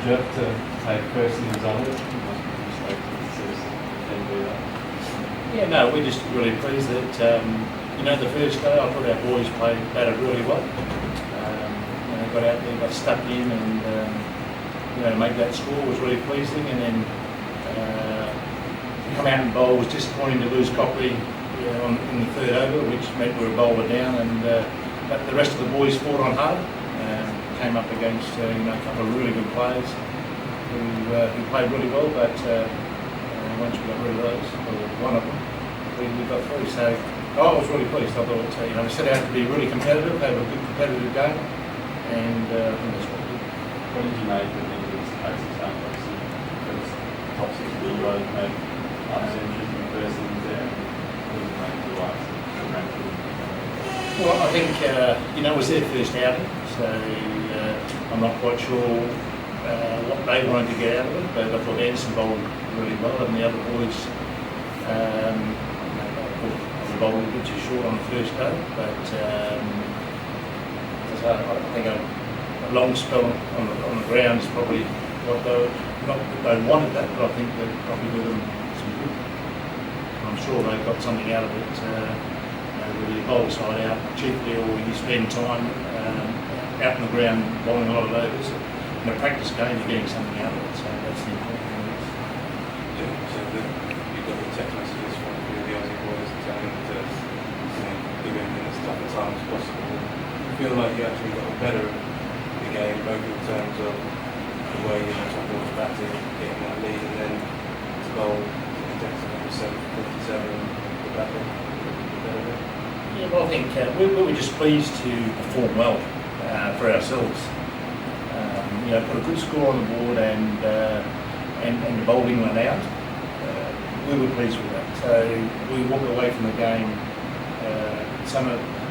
Geoff to take personally as others? You must be frustrated to see us can do that. Yeah, no, we're just really pleased that, the first day I thought our boys batted really well. Got out there, got stuck in, and make that score was really pleasing. And then come out and bowl was disappointing to lose Copley in the third over, which meant we were a bowler down. But the rest of the boys fought on hard. Came up against a couple of really good players who played really well. But once we got rid of those, or one of them, we got through. So I was really pleased. I thought we set out to be really competitive, have a good competitive game. And I think that's what we did. What did you make of England's basic start? Obviously, it was top 6 of the Euros, made 5 centuries in the first innings there. What did you make of the likes of the Rankin? Well, I think, it was their first outing, so I'm not quite sure what they wanted to get out of it, but I thought Anderson bowled really well, and the other boys they bowled a bit too short on the first day, but I think a long spell on the ground is probably what not that they wanted that, but I think that probably did them some good. I'm sure they got something out of it. Whether you bowl side out cheaply or you spend time out on the ground bowling a lot of overs. In a practice game, you're getting something out of it, so that's the important thing. Yeah, so you've got the text messages from a few of the Aussie boys telling them to do it in as tough a time as possible. You feel like you actually got the better of the game, both in terms of the way top was batting, getting that lead, and then to bowl Jackson number 757 with that bit. Yeah, well, I think we were just pleased to perform well for ourselves. Put a good score on the board and the bowling went out. We were pleased with that. So we walked away from the game.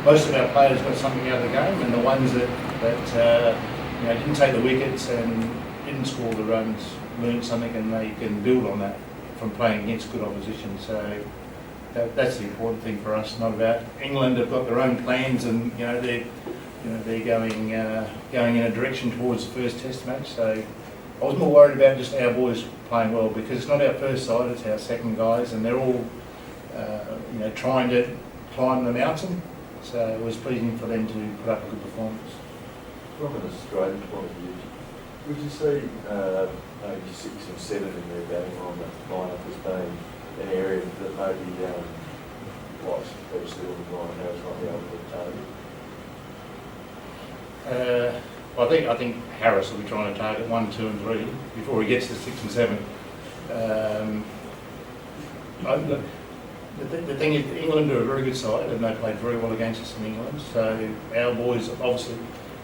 Most of our players got something out of the game, and the ones that didn't take the wickets and didn't score the runs learned something, and they can build on that from playing against good opposition. So that's the important thing for us. Not about England have got their own plans, and they're going in a direction towards the first Test match. So I was more worried about just our boys playing well, because it's not our first side; it's our second guys, and they're all trying to climb the mountain. So it was pleasing for them to put up a good performance. From an Australian point of view, would you see maybe 6 and 7 in their batting lineup as being an area that maybe like Peter Steele and Ryan Harris might be able to target? I think Harris will be trying to target 1, 2 and 3 before he gets to 6 and 7. The thing is, England are a very good side, and they played very well against us in England. So our boys, obviously,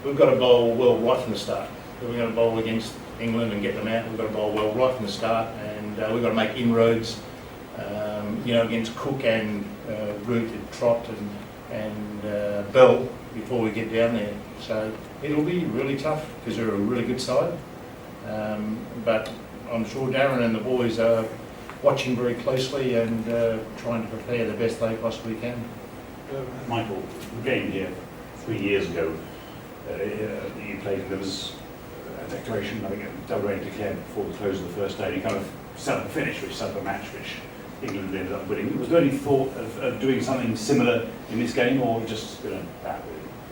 we've got to bowl well right from the start. We're going to bowl against England and get them out. We've got to bowl well right from the start, and we've got to make inroads, against Cook and Root and Trott and Bell before we get down there. So it'll be really tough because they're a really good side. But I'm sure Darren and the boys are watching very closely and trying to prepare the best they possibly can. Michael, the game here 3 years ago, you played, and there was a declaration, I think WA declared before the close of the first day, you kind of set up a finish, which set up a match which England ended up winning. Was there any thought of doing something similar in this game, or just that?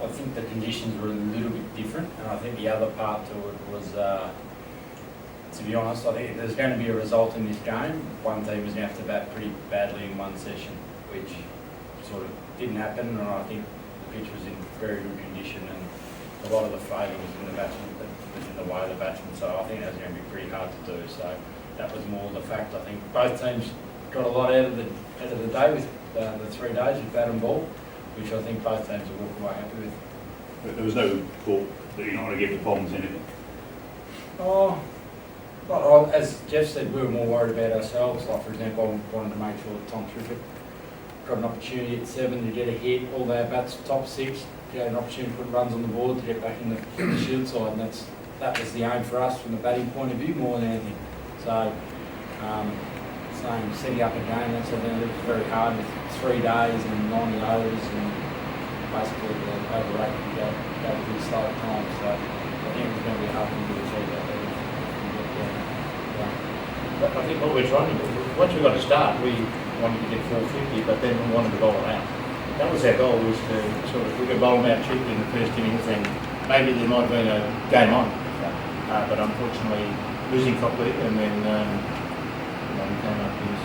I think the conditions were a little bit different, and I think the other part to it was, to be honest, I think if there's going to be a result in this game, one team was going to have to bat pretty badly in one session, which sort of didn't happen, and I think the pitch was in very good condition, and a lot of the failure was in the batsman, was in the way of the batsman, so I think that was going to be pretty hard to do. So that was more the fact. I think both teams got a lot out of the day with the 3 days with bat and ball, which I think both teams are walking away happy with. But there was no thought that you're not going to give the Bombs anything? Well, as Geoff said, we were more worried about ourselves. Like, for example, I wanted to make sure that Tom Triffett got an opportunity at 7 to get a hit, all their bats top 6, get an opportunity to put runs on the board to get back in the shield side, and that was the aim for us from the batting point of view more than anything. So, setting up a game, that's something that was very hard with 3 days and 90 overs, and basically the overrated to go a pretty slow at times. So I think it was going to be hard for them to achieve that. I think what we're trying to do, once we got to start, we wanted to get 450, but then we wanted to bowl them out. That was our goal, was to sort of, we could bowl them out cheaply in the first innings, and maybe there might have been a game on. But unfortunately, losing properly, and then we came up with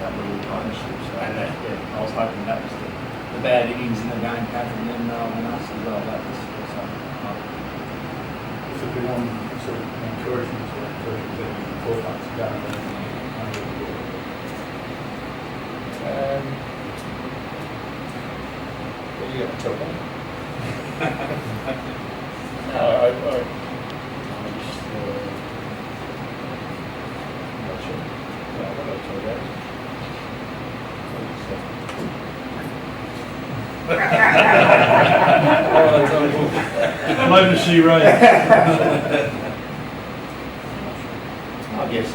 that little partnership. So, And that, I was hoping that was the bad innings in the game came from them rather than us as well. That was also, It's a bit on sort of encouragement to encourage them in 4 months ago. What do you got to tell them? No, I just, I'm not sure. No, what do I tell guys? Moment she wrote. I guess,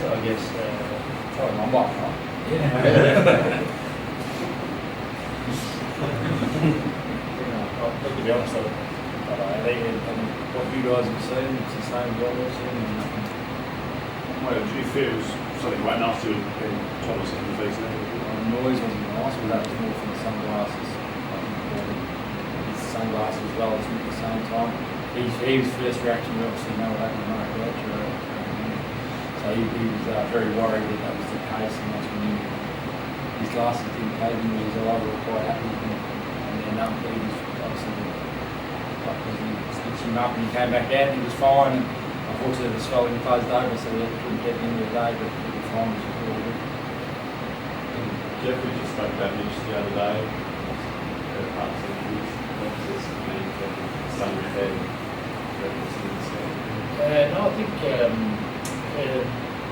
sorry, my wife, right? to be honest, What you guys have seen, it's the same as what we've seen. Well, do you feel it was something quite nasty when Thomas in the face there? The noise wasn't nice, but that was more from the sunglasses. His sunglasses as well as at the same time. His first reaction, we obviously know what happened to Mark Welcher. So he was very worried that was the case, and that's when his glasses didn't cave in his eye. We were quite happy with him. And then he was obviously stitched him up, and he came back out and he was fine. And unfortunately, the swelling closed over, so we couldn't get him in the day, but he was fine, which was really good. Geoff, we just spoke about Mitch the other day. Heart surgeries, this means that some repair, no, I think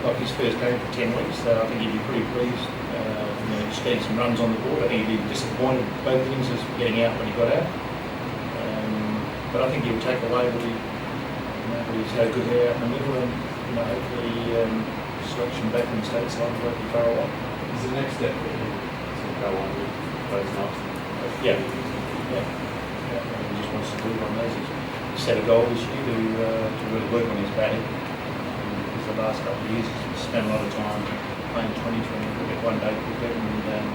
like his first game for 10 weeks, I think he'd be pretty pleased. Just getting some runs on the board. I think he'd be disappointed both innings as getting out when he got out. But I think he'll take away that he's had a good hair out in the middle, and hopefully selection back in the state side won't be far away. Is the next step for him to go on with those knocks? Yeah. He just wants to build on those. He set a goal this year to really work on his batting. Because the last couple of years he's spent a lot of time playing 20-20 cricket, one-day cricket, and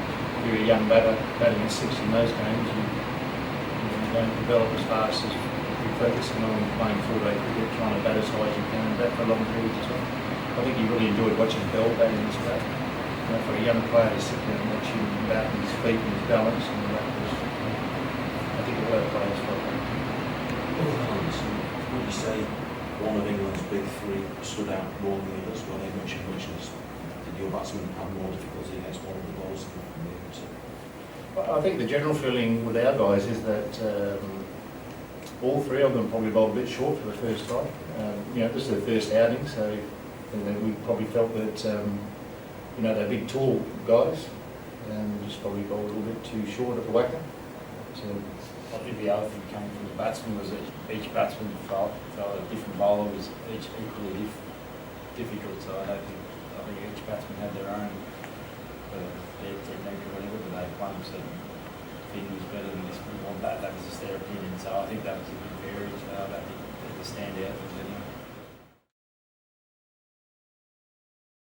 you're a young batter batting at 60 in those games. You don't develop as fast as you're focusing on playing 4-day cricket, trying to bat as high as you can, and bat for long periods as well. I think he really enjoyed watching Bell batting this way. For a young player to sit there and watch him bat with his feet and his balance, and that was, I think, a lot of players felt that. Would you say one of England's big three stood out more than the others? Were they much in muchness? Did your batsmen have more difficulty against one of the balls than the others? I think the general feeling with our guys is that all three of them probably bowled a bit short for the first time. This is their first outing, so we probably felt that they're big, tall guys, and just probably bowled a little bit too short at the WACA. So I think the other thing coming from the batsman was that each batsman felt a different bowler was each equally difficult. So I think each batsman had their own their technique or whatever, but they one certain thing was better than this one. That was just their opinion. So I think that was a bit varied. So I don't think it was a standout.